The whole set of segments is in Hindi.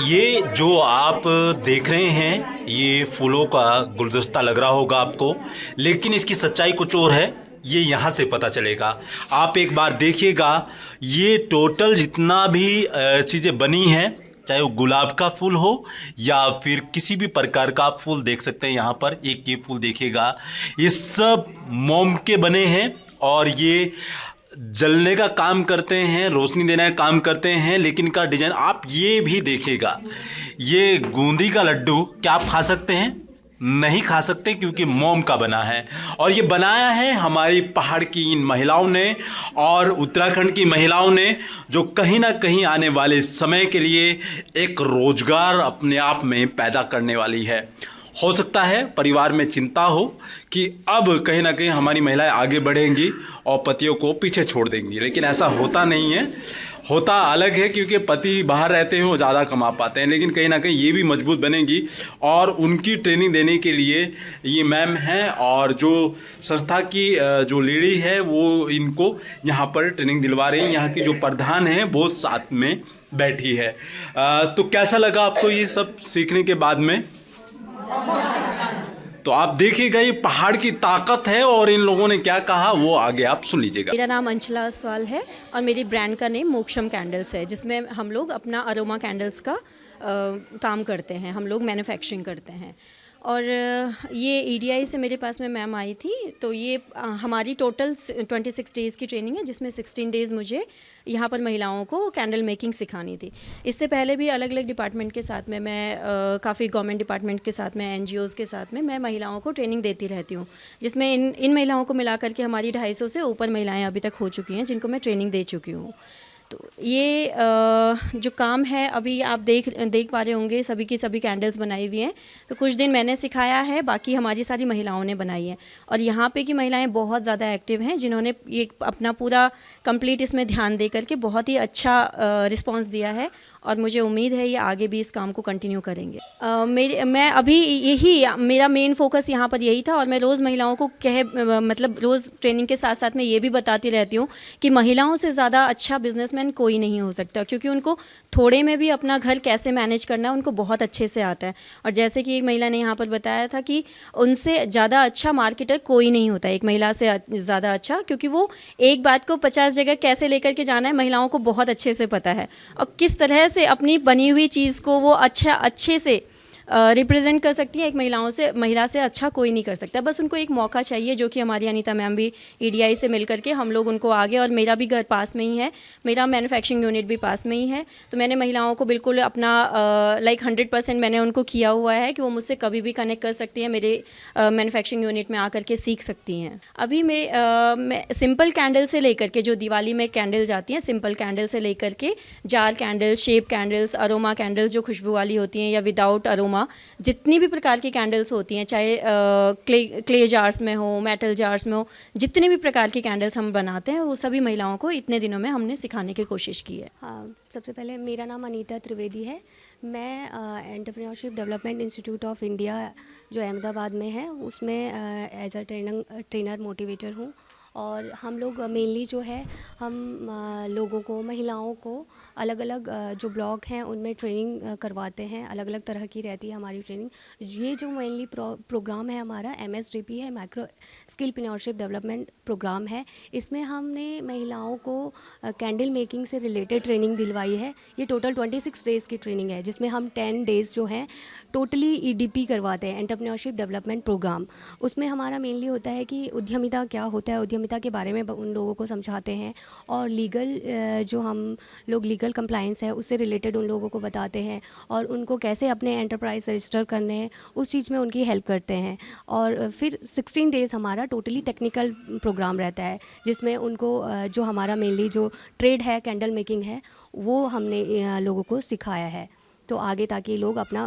ये जो आप देख रहे हैं ये फूलों का गुलदस्ता लग रहा होगा आपको, लेकिन इसकी सच्चाई कुछ और है। ये यहाँ से पता चलेगा। आप एक बार देखिएगा, ये टोटल जितना भी चीज़ें बनी हैं, चाहे वो गुलाब का फूल हो या फिर किसी भी प्रकार का आप फूल देख सकते हैं। यहाँ पर एक ये फूल देखिएगा, ये सब मोम के बने हैं और ये जलने का काम करते हैं, रोशनी देने का काम करते हैं। लेकिन इनका डिजाइन आप ये भी देखिएगा, ये बूंदी का लड्डू क्या आप खा सकते हैं? नहीं खा सकते, क्योंकि मोम का बना है। और ये बनाया है हमारी पहाड़ की इन महिलाओं ने और उत्तराखंड की महिलाओं ने, जो कहीं ना कहीं आने वाले समय के लिए एक रोजगार अपने आप में पैदा करने वाली है। हो सकता है परिवार में चिंता हो कि अब कहीं ना कहीं हमारी महिलाएं आगे बढ़ेंगी और पतियों को पीछे छोड़ देंगी, लेकिन ऐसा होता नहीं है। होता अलग है, क्योंकि पति बाहर रहते हैं, वो ज़्यादा कमा पाते हैं, लेकिन कहीं ना कहीं ये भी मजबूत बनेंगी। और उनकी ट्रेनिंग देने के लिए ये मैम हैं, और जो संस्था की जो लेडी है वो इनको यहाँ पर ट्रेनिंग दिलवा रही है। यहाँ की जो प्रधान है वो साथ में बैठी है। तो कैसा लगा आपको ये सब सीखने के बाद में? तो आप देखिएगा, ये पहाड़ की ताकत है और इन लोगों ने क्या कहा वो आगे आप सुन लीजिएगा। मेरा नाम अंचला असवाल है और मेरी ब्रांड का नेम मोक्षम कैंडल्स है, जिसमें हम लोग अपना अरोमा कैंडल्स का काम करते हैं, हम लोग मैन्युफैक्चरिंग करते हैं। और ये ईडीआई से मेरे पास में मैम आई थी, तो ये हमारी टोटल 26 डेज़ की ट्रेनिंग है, जिसमें 16 डेज़ मुझे यहाँ पर महिलाओं को कैंडल मेकिंग सिखानी थी। इससे पहले भी अलग अलग डिपार्टमेंट के साथ में मैं काफ़ी गवर्नमेंट डिपार्टमेंट के साथ में, एनजीओज़ के साथ में मैं महिलाओं को ट्रेनिंग देती रहती हूँ, जिसमें इन महिलाओं को मिला करके हमारी 250 से ऊपर महिलाएँ अभी तक हो चुकी हैं, जिनको मैं ट्रेनिंग दे चुकी हूँ। तो ये जो काम है, अभी आप देख पा रहे होंगे, सभी की सभी कैंडल्स बनाई हुई हैं। तो कुछ दिन मैंने सिखाया है, बाकी हमारी सारी महिलाओं ने बनाई है। और यहाँ पे की महिलाएं बहुत ज़्यादा एक्टिव हैं, जिन्होंने ये अपना पूरा कंप्लीट इसमें ध्यान दे करके बहुत ही अच्छा रिस्पांस दिया है। और मुझे उम्मीद है ये आगे भी इस काम को कंटिन्यू करेंगे। मैं अभी मेरा मेन फोकस यहाँ पर यही था। और मैं रोज़ महिलाओं को मतलब रोज़ ट्रेनिंग के साथ साथ में ये भी बताती रहती हूँ कि महिलाओं से ज़्यादा अच्छा बिजनेसमैन कोई नहीं हो सकता, क्योंकि उनको थोड़े में भी अपना घर कैसे मैनेज करना है उनको बहुत अच्छे से आता है। और जैसे कि एक महिला ने यहाँ पर बताया था कि उनसे ज़्यादा अच्छा मार्केटर कोई नहीं होता, एक महिला से ज़्यादा अच्छा, क्योंकि वो एक बात को 50 जगह कैसे लेकर के जाना है महिलाओं को बहुत अच्छे से पता है, और किस तरह से अपनी बनी हुई चीज़ को वो अच्छे से रिप्रेजेंट कर सकती है। एक महिला से अच्छा कोई नहीं कर सकता, बस उनको एक मौका चाहिए, जो कि हमारी अनीता मैम भी ईडीआई से मिल करके हम लोग उनको आगे। और मेरा भी घर पास में ही है, मेरा मैन्युफैक्चरिंग यूनिट भी पास में ही है, तो मैंने महिलाओं को बिल्कुल अपना 100% मैंने उनको किया हुआ है कि वो मुझसे कभी भी कनेक्ट कर सकती हैं, मेरे मैन्युफैक्चरिंग यूनिट में आकर के सीख सकती हैं। अभी मैं सिंपल कैंडल से लेकर के, जो दिवाली में कैंडल जाती हैं, सिंपल कैंडल से लेकर के jar candle, shape candles, aroma candle जो खुशबू वाली होती हैं, या विदाउट अरोमा, जितनी भी प्रकार की कैंडल्स होती हैं, चाहे क्ले जार्स में हो, मेटल जार्स में हो, जितने भी प्रकार की कैंडल्स हम बनाते हैं, वो सभी महिलाओं को इतने दिनों में हमने सिखाने की कोशिश की है। हाँ, सबसे पहले मेरा नाम अनीता त्रिवेदी है। मैं entrepreneurship development institute of India जो अहमदाबाद में है, उसमें एज अ ट्रेनर मोटिवेटर हूँ। और हम लोग मेनली जो है, हम लोगों को, महिलाओं को अलग अलग जो ब्लॉक हैं उनमें ट्रेनिंग करवाते हैं। अलग अलग तरह की रहती है हमारी ट्रेनिंग। ये जो मेनली प्रोग्राम है हमारा MSDP है, micro skill entrepreneurship development programme है। इसमें हमने महिलाओं को कैंडल मेकिंग से रिलेटेड ट्रेनिंग दिलवाई है। ये टोटल 26 डेज़ की ट्रेनिंग है, जिसमें हम 10 डेज़ जो हैं टोटली EDP करवाते हैं, एंटरप्रेन्योरशिप डेवलपमेंट प्रोग्राम। उसमें हमारा मेनली होता है कि उद्यमिता क्या होता है, उद्यमिता के बारे में उन लोगों को समझाते हैं। और लीगल जो हम लोग लीगल कंप्लायंस है उससे रिलेटेड उन लोगों को बताते हैं, और उनको कैसे अपने एंटरप्राइज रजिस्टर करने हैं उस चीज़ में उनकी हेल्प करते हैं। और फिर 16 डेज़ हमारा टोटली टेक्निकल प्रोग्राम रहता है, जिसमें उनको जो हमारा मेनली जो ट्रेड है, कैंडल मेकिंग है, वो हमने लोगों को सिखाया है। तो आगे ताकि लोग अपना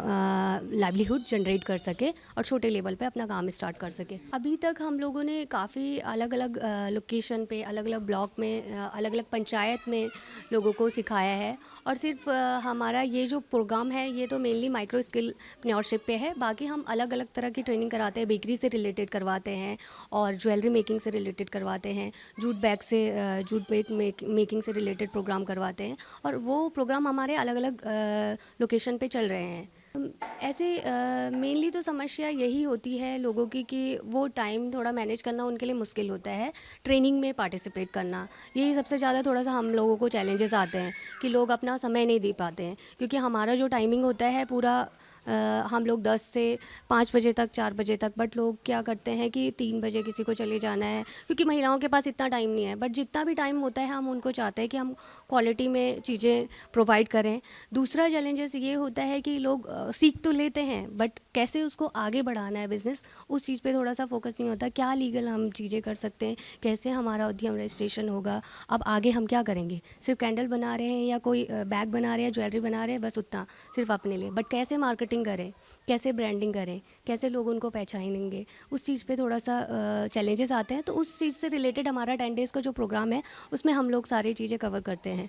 लाइवलीहुड जनरेट कर सके और छोटे लेवल पे अपना काम स्टार्ट कर सके। अभी तक हम लोगों ने काफ़ी अलग अलग लोकेशन पे, अलग अलग ब्लॉक में, अलग अलग पंचायत में लोगों को सिखाया है। और सिर्फ हमारा ये जो प्रोग्राम है ये तो मेनली माइक्रो स्किल एंटरप्रेन्योरशिप पे है। बाकी हम अलग अलग तरह की ट्रेनिंग कराते हैं, बेकरी से रिलेटेड करवाते हैं और ज्वेलरी मेकिंग से रिलेटेड करवाते हैं, जूट बैग मेकिंग से रिलेटेड प्रोग्राम करवाते हैं। और वो प्रोग्राम हमारे अलग अलग लोकेशन पे चल रहे हैं। ऐसे मेनली तो समस्या यही होती है लोगों की कि वो टाइम थोड़ा मैनेज करना उनके लिए मुश्किल होता है, ट्रेनिंग में पार्टिसिपेट करना, यही सबसे ज़्यादा थोड़ा सा हम लोगों को चैलेंजेस आते हैं कि लोग अपना समय नहीं दे पाते हैं। क्योंकि हमारा जो टाइमिंग होता है पूरा हम लोग 10 से 5 बजे तक, 4 बजे तक, बट लोग क्या करते हैं कि 3 बजे किसी को चले जाना है, क्योंकि महिलाओं के पास इतना टाइम नहीं है। बट जितना भी टाइम होता है हम उनको चाहते हैं कि हम क्वालिटी में चीज़ें प्रोवाइड करें। दूसरा चैलेंजेस ये होता है कि लोग सीख तो लेते हैं बट कैसे उसको आगे बढ़ाना है बिज़नेस, उस चीज़ पे थोड़ा सा फोकस नहीं होता। क्या लीगल हम चीज़ें कर सकते हैं, कैसे हमारा उद्यम रजिस्ट्रेशन होगा, अब आगे हम क्या करेंगे। सिर्फ कैंडल बना रहे हैं या कोई बैग बना रहे हैं, ज्वेलरी बना रहे हैं, बस उतना सिर्फ अपने लिए, बट कैसे मार्केटिंग करें, कैसे ब्रांडिंग करें, कैसे लोग उनको पहचानेंगे, उस चीज़ पे थोड़ा सा चैलेंजेस आते हैं। तो उस चीज़ से रिलेटेड हमारा 10 डेज़ का जो प्रोग्राम है उसमें हम लोग सारी चीज़ें कवर करते हैं।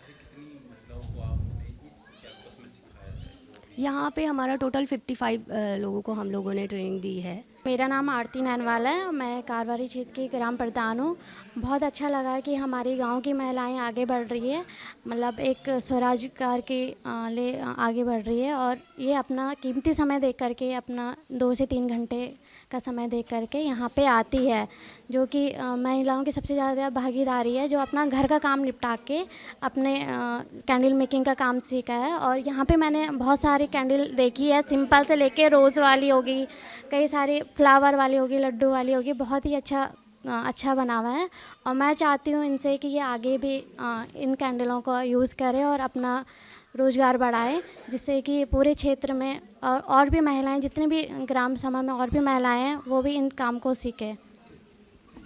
यहाँ पे हमारा टोटल 55 लोगों को हम लोगों ने ट्रेनिंग दी है। मेरा नाम आरती नैनवाल है, मैं कारवारी क्षेत्र की ग्राम प्रधान हूँ। बहुत अच्छा लगा कि हमारी गांव की महिलाएं आगे बढ़ रही है, मतलब एक स्वरोजगार के लिए आगे बढ़ रही है। और ये अपना कीमती समय देख करके, अपना 2 से 3 घंटे का समय देख करके यहाँ पे आती है, जो कि महिलाओं की सबसे ज़्यादा भागीदारी है, जो अपना घर का काम निपटा के अपने कैंडल मेकिंग का काम सीखा है। और यहाँ पे मैंने बहुत सारी कैंडल देखी है, सिंपल से लेके रोज़ वाली होगी, कई सारी फ्लावर वाली होगी, लड्डू वाली होगी, बहुत ही अच्छा बना हुआ है। और मैं चाहती हूँ इनसे कि ये आगे भी इन कैंडलों को यूज़ करें और अपना रोज़गार बढ़ाएं, जिससे कि पूरे क्षेत्र में और भी महिलाएं, जितने भी ग्राम सभा में और भी महिलाएं हैं, वो भी इन काम को सीखें।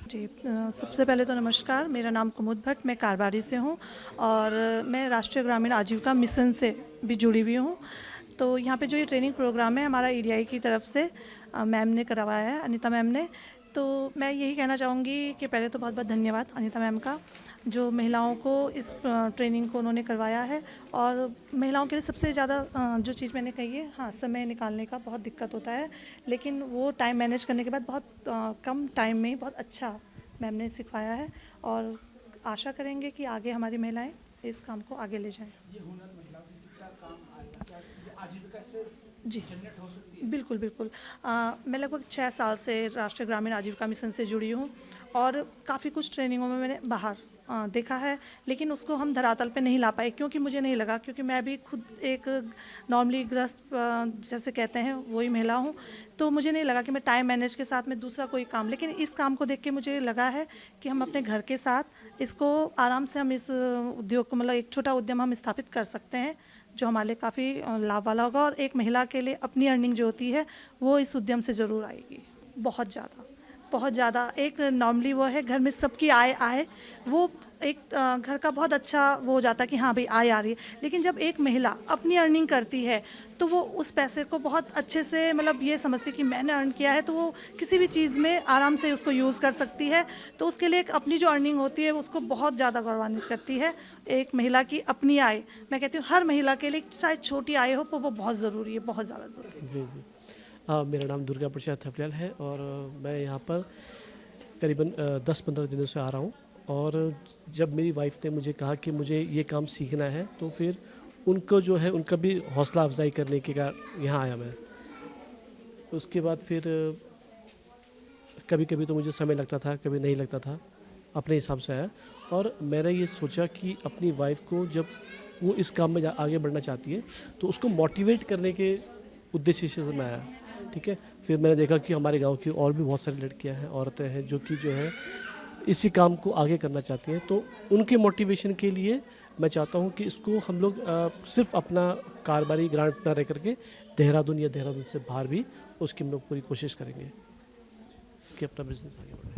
जी, सबसे पहले तो नमस्कार। मेरा नाम कुमुद भट्ट, मैं कारवारी से हूँ और मैं राष्ट्रीय ग्रामीण आजीविका मिशन से भी जुड़ी हुई हूँ। तो यहाँ पे जो ये ट्रेनिंग प्रोग्राम है हमारा ईडीआई की तरफ से मैम ने करवाया है, अनीता मैम ने। तो मैं यही कहना चाहूँगी कि पहले तो बहुत बहुत धन्यवाद अनीता मैम का, जो महिलाओं को इस ट्रेनिंग को उन्होंने करवाया है। और महिलाओं के लिए सबसे ज़्यादा जो चीज़ मैंने कही है, हाँ, समय निकालने का बहुत दिक्कत होता है, लेकिन वो टाइम मैनेज करने के बाद बहुत कम टाइम में बहुत अच्छा मैम ने सिखाया है। और आशा करेंगे कि आगे हमारी महिलाएं इस काम को आगे ले जाएं। जी बिल्कुल बिल्कुल। मैं लगभग 6 साल से राष्ट्रीय ग्रामीण आजीविका मिशन से जुड़ी हूँ और काफ़ी कुछ ट्रेनिंगों में मैंने बाहर देखा है, लेकिन उसको हम धरातल पे नहीं ला पाए, क्योंकि मुझे नहीं लगा, क्योंकि मैं भी खुद एक नॉर्मली ग्रस्त जैसे कहते हैं वही महिला हूँ। तो मुझे नहीं लगा कि मैं टाइम मैनेज के साथ में दूसरा कोई काम, लेकिन इस काम को देख के मुझे लगा है कि हम अपने घर के साथ इसको आराम से हम इस उद्योग को, मतलब एक छोटा उद्यम हम स्थापित कर सकते हैं, जो हमारे लिए काफ़ी लाभ वाला होगा। और एक महिला के लिए अपनी अर्निंग जो होती है वो इस उद्यम से ज़रूर आएगी, बहुत ज़्यादा। एक नॉर्मली वो है घर में सबकी आय वो एक घर का बहुत अच्छा वो हो जाता है कि हाँ भाई आय आ रही है। लेकिन जब एक महिला अपनी अर्निंग करती है तो वो उस पैसे को बहुत अच्छे से, मतलब ये समझती कि मैंने अर्न किया है, तो वो किसी भी चीज़ में आराम से उसको यूज़ कर सकती है। तो उसके लिए अपनी जो अर्निंग होती है उसको बहुत ज़्यादा गौरवान्वित करती है। एक महिला की अपनी आय, मैं कहती हूँ हर महिला के लिए चाहे छोटी आय हो, वो बहुत ज़रूरी है, बहुत ज़्यादा ज़रूरी है। जी। मेरा नाम दुर्गा प्रसाद थपलियाल है और मैं यहाँ पर करीबन 10-15 दिनों से आ रहा हूँ। और जब मेरी वाइफ ने मुझे कहा कि मुझे ये काम सीखना है, तो फिर उनको जो है उनका भी हौसला अफजाई करने के यहाँ आया मैं। उसके बाद फिर कभी कभी तो मुझे समय लगता था, कभी नहीं लगता था, अपने हिसाब से आया। और मैंने ये सोचा कि अपनी वाइफ को जब वो इस काम में आगे बढ़ना चाहती है तो उसको मोटिवेट करने के उद्देश्य से मैं आया। ठीक है, फिर मैंने देखा कि हमारे गांव की और भी बहुत सारी लड़कियां हैं, औरतें हैं, जो कि जो है इसी काम को आगे करना चाहती हैं। तो उनके मोटिवेशन के लिए मैं चाहता हूं कि इसको हम लोग सिर्फ अपना कारोबारी ग्रांट ना रह करके देहरादून या देहरादून से बाहर भी उसकी हम लोग पूरी कोशिश करेंगे कि अपना बिजनेस आगे बढ़े।